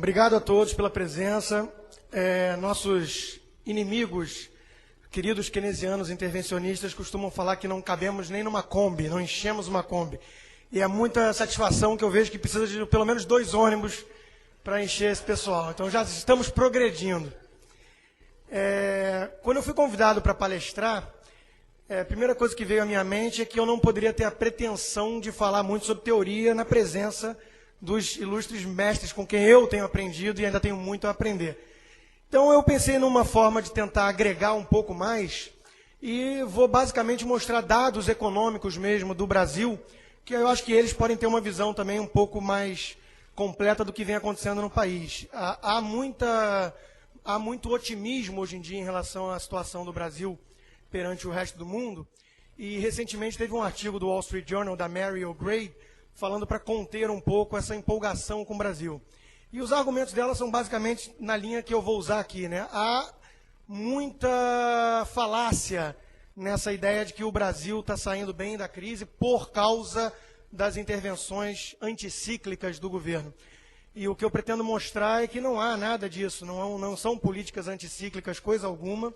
obrigado a todos pela presença. Nossos inimigos, queridos keynesianos intervencionistas, costumam falar que não cabemos nem numa Kombi, não enchemos uma Kombi. E é muita satisfação que eu vejo que precisa de pelo menos 2 ônibus para encher esse pessoal. Então já estamos progredindo. Quando eu fui convidado para palestrar, a primeira coisa que veio à minha mente é que eu não poderia ter a pretensão de falar muito sobre teoria na presença dos ilustres mestres com quem eu tenho aprendido e ainda tenho muito a aprender. Então eu pensei numa forma de tentar agregar um pouco mais e vou basicamente mostrar dados econômicos mesmo do Brasil, que eu acho que eles podem ter uma visão também um pouco mais completa do que vem acontecendo no país. Há muito otimismo hoje em dia em relação à situação do Brasil perante o resto do mundo, e recentemente teve um artigo do Wall Street Journal, da Mary O'Grady, falando para conter um pouco essa empolgação com o Brasil. E os argumentos dela são basicamente na linha que eu vou usar aqui, né? Há muita falácia nessa ideia de que o Brasil está saindo bem da crise por causa das intervenções anticíclicas do governo. E o que eu pretendo mostrar é que não há nada disso, não são políticas anticíclicas, coisa alguma,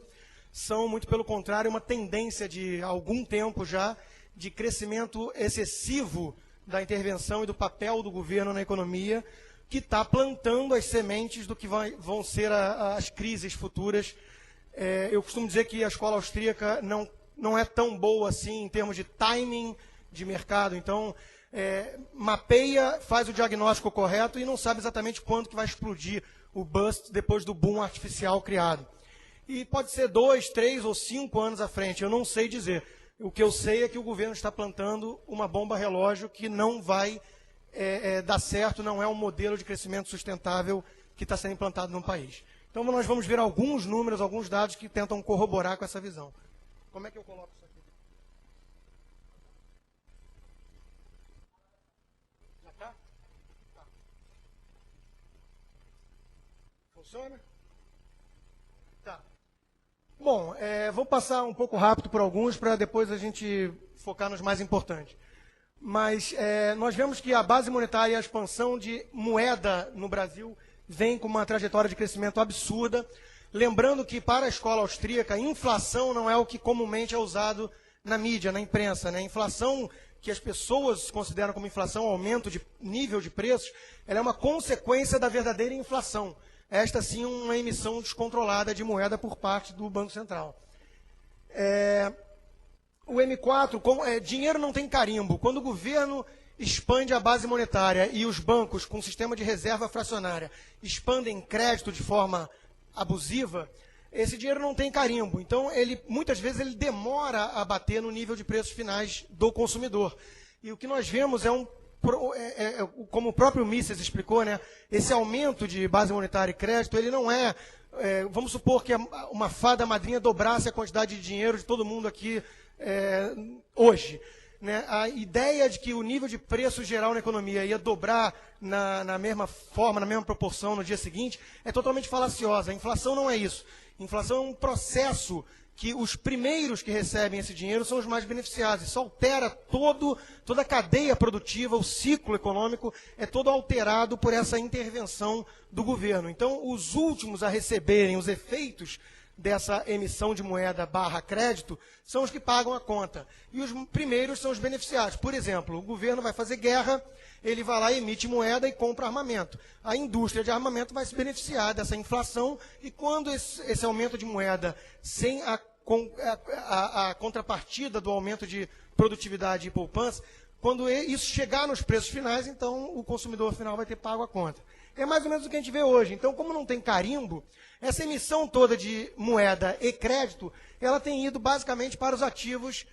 são, muito pelo contrário, uma tendência de algum tempo já de crescimento excessivo da intervenção e do papel do governo na economia, que está plantando as sementes do que vão ser as crises futuras. Eu costumo dizer que a escola austríaca não é tão boa assim em termos de timing de mercado. Então, mapeia, faz o diagnóstico correto e não sabe exatamente quando que vai explodir o bust depois do boom artificial criado. E pode ser 2, 3 ou 5 anos à frente, eu não sei dizer. O que eu sei é que o governo está plantando uma bomba relógio que não vai dar certo, não é um modelo de crescimento sustentável que está sendo implantado no país. Então nós vamos ver alguns números, alguns dados que tentam corroborar com essa visão. Como é que eu coloco isso aqui? Já está? Tá. Funciona? Tá. Bom, vou passar um pouco rápido por alguns para depois a gente focar nos mais importantes. Mas nós vemos que a base monetária e a expansão de moeda no Brasil vem com uma trajetória de crescimento absurda. Lembrando que para a escola austríaca, a inflação não é o que comumente é usado na mídia, na imprensa, né? A inflação que as pessoas consideram como inflação, aumento de nível de preços, ela é uma consequência da verdadeira inflação. Esta, sim, uma emissão descontrolada de moeda por parte do Banco Central. O M4, dinheiro não tem carimbo. Quando o governo expande a base monetária e os bancos, com sistema de reserva fracionária, expandem crédito de forma abusiva, esse dinheiro não tem carimbo. Então, muitas vezes, ele demora a bater no nível de preços finais do consumidor. E o que nós vemos como o próprio Mises explicou, né, esse aumento de base monetária e crédito, ele não vamos supor que uma fada madrinha dobrasse a quantidade de dinheiro de todo mundo aqui hoje. Né? A ideia de que o nível de preço geral na economia ia dobrar na mesma forma, na mesma proporção no dia seguinte, é totalmente falaciosa. A inflação não é isso. A inflação é um processo que os primeiros que recebem esse dinheiro são os mais beneficiados. Isso altera toda a cadeia produtiva, o ciclo econômico é todo alterado por essa intervenção do governo. Então, os últimos a receberem os efeitos dessa emissão de moeda barra crédito são os que pagam a conta. E os primeiros são os beneficiados. Por exemplo, o governo vai fazer guerra, ele vai lá, emite moeda e compra armamento. A indústria de armamento vai se beneficiar dessa inflação e quando esse aumento de moeda sem a contrapartida do aumento de produtividade e poupança, quando isso chegar nos preços finais, então o consumidor final vai ter pago a conta. É mais ou menos o que a gente vê hoje. Então, como não tem carimbo, essa emissão toda de moeda e crédito, ela tem ido basicamente para os ativos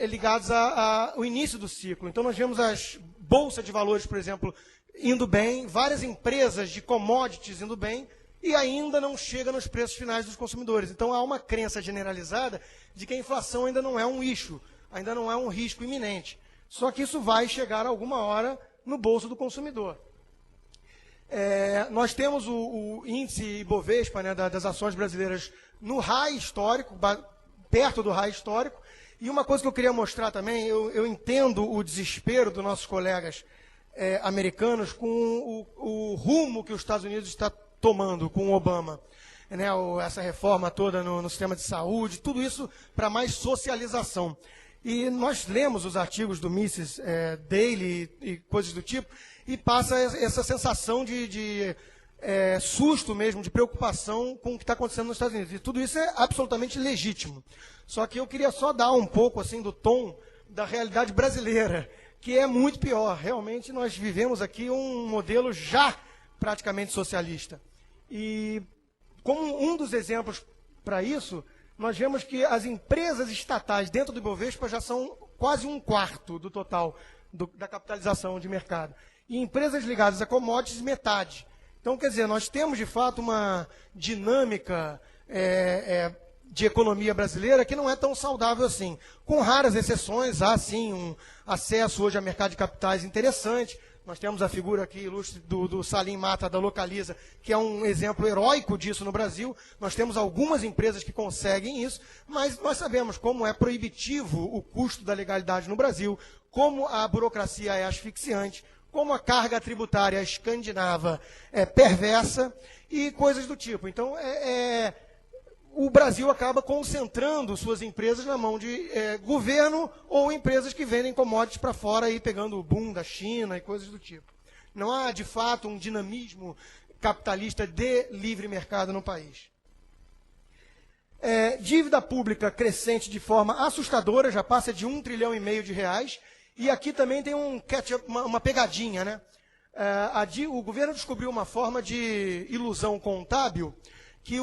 ligados ao início do ciclo. Então, nós vemos as bolsas de valores, por exemplo, indo bem, várias empresas de commodities indo bem, e ainda não chega nos preços finais dos consumidores. Então, há uma crença generalizada de que a inflação ainda não é um issue, ainda não é um risco iminente. Só que isso vai chegar alguma hora no bolso do consumidor. Nós temos o índice Ibovespa, né, das ações brasileiras no high histórico, perto do high histórico. E uma coisa que eu queria mostrar também, eu entendo o desespero dos nossos colegas americanos com o rumo que os Estados Unidos está tomando com o Obama. Né, essa reforma toda no sistema de saúde, tudo isso para mais socialização. E nós lemos os artigos do Mises Daily e coisas do tipo, e passa essa sensação de susto mesmo, de preocupação com o que está acontecendo nos Estados Unidos. E tudo isso é absolutamente legítimo. Só que eu queria só dar um pouco assim do tom da realidade brasileira, que é muito pior. Realmente nós vivemos aqui um modelo já praticamente socialista. E como um dos exemplos para isso, nós vemos que as empresas estatais dentro do Ibovespa já são quase 1/4 do total da capitalização de mercado. E empresas ligadas a commodities, metade. Então, quer dizer, nós temos, de fato, uma dinâmica de economia brasileira que não é tão saudável assim. Com raras exceções, há, sim, um acesso hoje a mercado de capitais interessante. Nós temos a figura aqui ilustre do Salim Mata, da Localiza, que é um exemplo heróico disso no Brasil. Nós temos algumas empresas que conseguem isso, mas nós sabemos como é proibitivo o custo da legalidade no Brasil, como a burocracia é asfixiante, como a carga tributária escandinava é perversa e coisas do tipo. Então, o Brasil acaba concentrando suas empresas na mão de governo ou empresas que vendem commodities para fora, aí, pegando o boom da China e coisas do tipo. Não há, de fato, um dinamismo capitalista de livre mercado no país. Dívida pública crescente de forma assustadora, já passa de R$1,5 trilhão de reais. E aqui também tem uma pegadinha, né? O governo descobriu uma forma de ilusão contábil que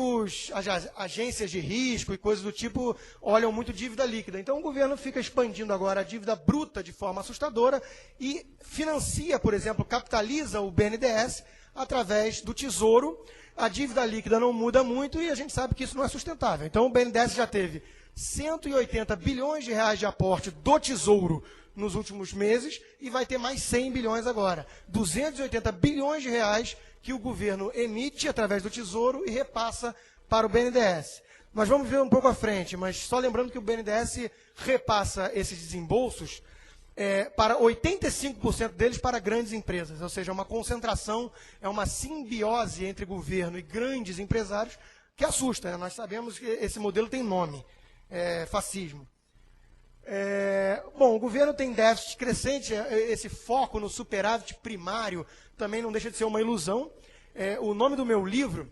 as agências de risco e coisas do tipo olham muito dívida líquida. Então, o governo fica expandindo agora a dívida bruta de forma assustadora e financia, por exemplo, capitaliza o BNDES através do Tesouro. A dívida líquida não muda muito e a gente sabe que isso não é sustentável. Então, o BNDES já teve 180 bilhões de reais de aporte do Tesouro nos últimos meses e vai ter mais 100 bilhões agora. 280 bilhões de reais que o governo emite através do Tesouro e repassa para o BNDES. Nós vamos ver um pouco à frente, mas só lembrando que o BNDES repassa esses desembolsos para 85% deles para grandes empresas, ou seja, uma concentração, uma simbiose entre governo e grandes empresários que assusta. Né? Nós sabemos que esse modelo tem nome, fascismo. Bom, o governo tem déficit crescente, esse foco no superávit primário também não deixa de ser uma ilusão. O nome do meu livro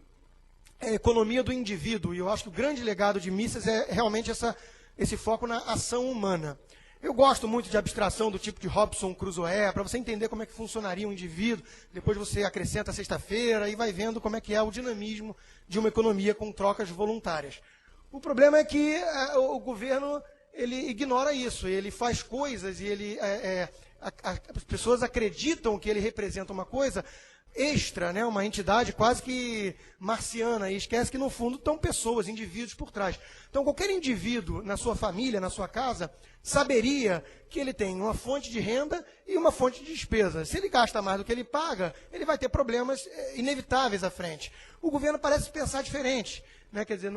é Economia do Indivíduo, e eu acho que o grande legado de Mises é realmente esse foco na ação humana. Eu gosto muito de abstração do tipo de Robinson Crusoe, para você entender como é que funcionaria um indivíduo, depois você acrescenta sexta-feira e vai vendo como é que é o dinamismo de uma economia com trocas voluntárias. O problema é que o governo ele ignora isso, ele faz coisas e as pessoas acreditam que ele representa uma coisa extra, né, uma entidade quase que marciana, e esquece que no fundo estão pessoas, indivíduos por trás. Então qualquer indivíduo na sua família, na sua casa, saberia que ele tem uma fonte de renda e uma fonte de despesa. Se ele gasta mais do que ele paga, ele vai ter problemas inevitáveis à frente. O governo parece pensar diferente. Né? Quer dizer,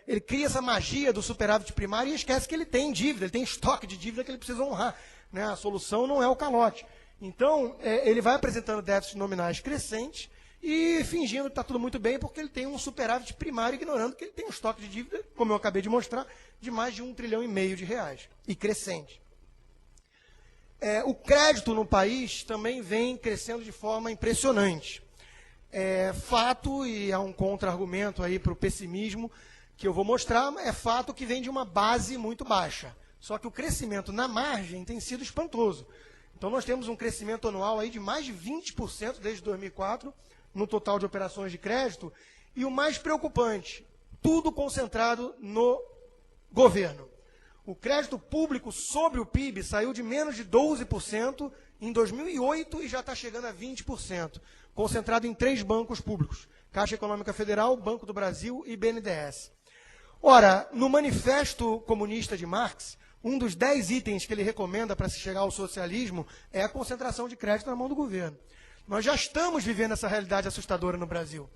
ele cria essa magia do superávit primário e esquece que ele tem dívida, ele tem estoque de dívida que ele precisa honrar. Né? A solução não é o calote. Então, ele vai apresentando déficits nominais crescentes e fingindo que está tudo muito bem porque ele tem um superávit primário, ignorando que ele tem um estoque de dívida, como eu acabei de mostrar, de mais de R$1,5 trilhão de reais, e crescente. O crédito no país também vem crescendo de forma impressionante. Fato, e há um contra-argumento aí para o pessimismo que eu vou mostrar, é fato que vem de uma base muito baixa. Só que o crescimento na margem tem sido espantoso. Então nós temos um crescimento anual aí de mais de 20% desde 2004, no total de operações de crédito, e o mais preocupante, tudo concentrado no governo. O crédito público sobre o PIB saiu de menos de 12% em 2008 e já está chegando a 20%, concentrado em 3 bancos públicos, Caixa Econômica Federal, Banco do Brasil e BNDES. Ora, no Manifesto Comunista de Marx, um dos 10 itens que ele recomenda para se chegar ao socialismo é a concentração de crédito na mão do governo. Nós já estamos vivendo essa realidade assustadora no Brasil.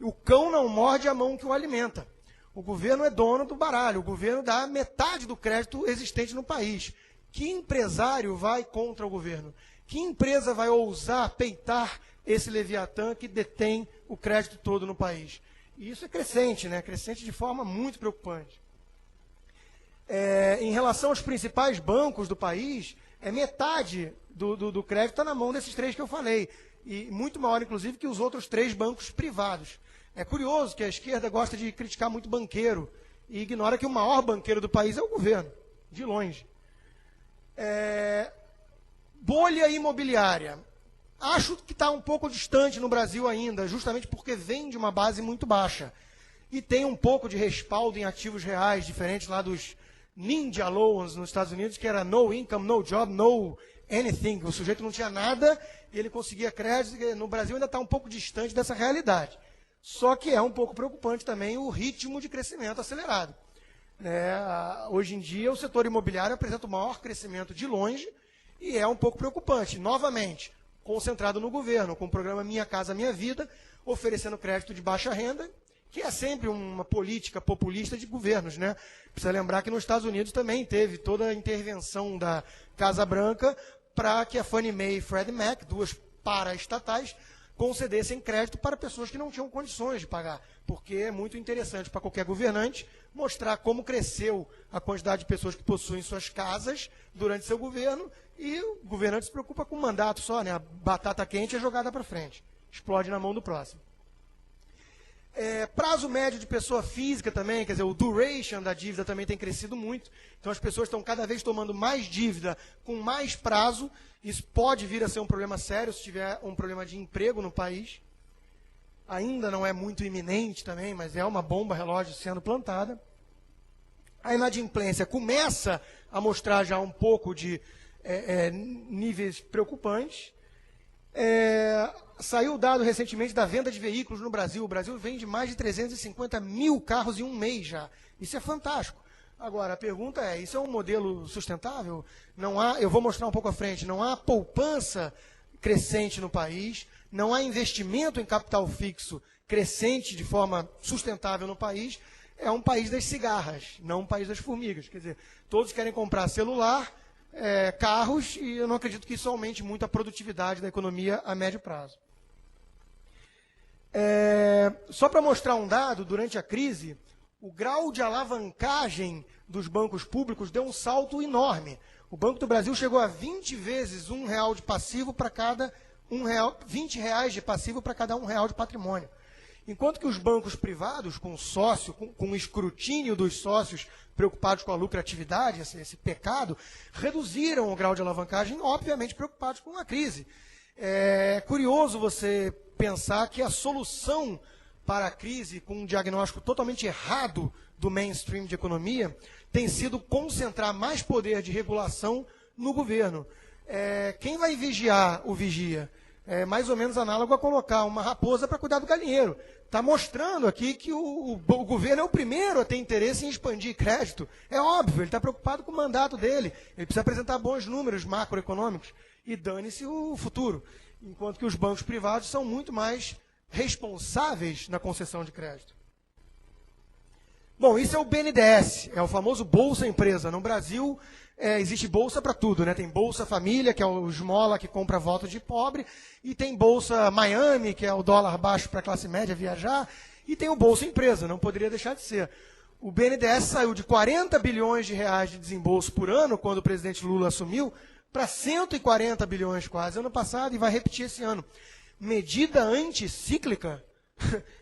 O cão não morde a mão que o alimenta. O governo é dono do baralho, o governo dá metade do crédito existente no país. Que empresário vai contra o governo? Que empresa vai ousar peitar esse Leviatã que detém o crédito todo no país? E isso é crescente, né? Crescente de forma muito preocupante. Em relação aos principais bancos do país, metade do crédito está na mão desses 3 que eu falei. E muito maior, inclusive, que os outros 3 bancos privados. É curioso que a esquerda gosta de criticar muito banqueiro e ignora que o maior banqueiro do país é o governo, de longe. Bolha imobiliária. Acho que está um pouco distante no Brasil ainda, justamente porque vem de uma base muito baixa. E tem um pouco de respaldo em ativos reais, diferente lá dos Ninja Loans nos Estados Unidos, que era no income, no job, no anything. O sujeito não tinha nada e ele conseguia crédito. No Brasil ainda está um pouco distante dessa realidade. Só que é um pouco preocupante também o ritmo de crescimento acelerado. Hoje em dia, o setor imobiliário apresenta o maior crescimento de longe e é um pouco preocupante. Novamente, concentrado no governo, com o programa Minha Casa Minha Vida, oferecendo crédito de baixa renda, que é sempre uma política populista de governos, né? Precisa lembrar que nos Estados Unidos também teve toda a intervenção da Casa Branca para que a Fannie Mae e Freddie Mac, 2 paraestatais, concedessem crédito para pessoas que não tinham condições de pagar, porque é muito interessante para qualquer governante mostrar como cresceu a quantidade de pessoas que possuem suas casas durante seu governo, e o governante se preocupa com um mandato só, né? A batata quente é jogada para frente, explode na mão do próximo. Prazo médio de pessoa física também, quer dizer, o duration da dívida também tem crescido muito. Então as pessoas estão cada vez tomando mais dívida com mais prazo. Isso pode vir a ser um problema sério se tiver um problema de emprego no país. Ainda não é muito iminente também, mas é uma bomba relógio sendo plantada. A inadimplência começa a mostrar já um pouco de níveis preocupantes. Saiu o dado recentemente da venda de veículos no Brasil. O Brasil vende mais de 350 mil carros em um mês já. Isso é fantástico. Agora, a pergunta é, isso é um modelo sustentável? Não há, eu vou mostrar um pouco à frente, não há poupança crescente no país, não há investimento em capital fixo crescente de forma sustentável no país. É um país das cigarras, não um país das formigas. Quer dizer, todos querem comprar celular, carros, e eu não acredito que isso aumente muito a produtividade da economia a médio prazo. Só para mostrar um dado, durante a crise, o grau de alavancagem dos bancos públicos deu um salto enorme. O Banco do Brasil chegou a 20 vezes R$1 de passivo para cada R$20 de passivo para cada R$1 de patrimônio. Enquanto que os bancos privados, com sócio, com o escrutínio dos sócios preocupados com a lucratividade, esse pecado, reduziram o grau de alavancagem, obviamente preocupados com a crise. É curioso você pensar que a solução para a crise, com um diagnóstico totalmente errado do mainstream de economia, tem sido concentrar mais poder de regulação no governo. Quem vai vigiar o vigia? É mais ou menos análogo a colocar uma raposa para cuidar do galinheiro. Está mostrando aqui que o governo é o primeiro a ter interesse em expandir crédito. É óbvio, ele está preocupado com o mandato dele. Ele precisa apresentar bons números macroeconômicos e dane-se o futuro. Enquanto que os bancos privados são muito mais responsáveis na concessão de crédito. Bom, isso é o BNDES, é o famoso Bolsa Empresa. No Brasil, existe bolsa para tudo, né? Tem Bolsa Família, que é o esmola que compra voto de pobre, e tem Bolsa Miami, que é o dólar baixo para a classe média viajar, e tem o Bolsa Empresa, não poderia deixar de ser. O BNDES saiu de 40 bilhões de reais de desembolso por ano, quando o presidente Lula assumiu, para 140 bilhões quase ano passado, e vai repetir esse ano. Medida anticíclica?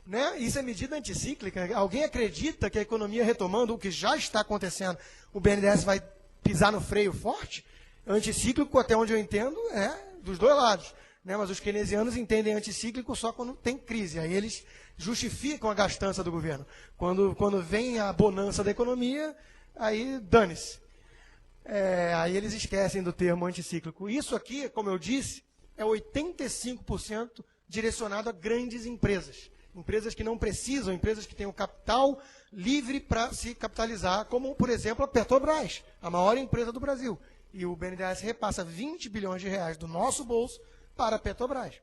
Né? Isso é medida anticíclica? Alguém acredita que a economia retomando, o que já está acontecendo, o BNDES vai pisar no freio forte? Anticíclico, até onde eu entendo, é dos dois lados. Né? Mas os keynesianos entendem anticíclico só quando tem crise. Aí eles justificam a gastança do governo. Quando vem a bonança da economia, aí dane-se. Aí eles esquecem do termo anticíclico. Isso aqui, como eu disse, é 85% direcionado a grandes empresas. Empresas que não precisam, empresas que têm o capital livre para se capitalizar, como, por exemplo, a Petrobras, a maior empresa do Brasil. E o BNDES repassa 20 bilhões de reais do nosso bolso para a Petrobras.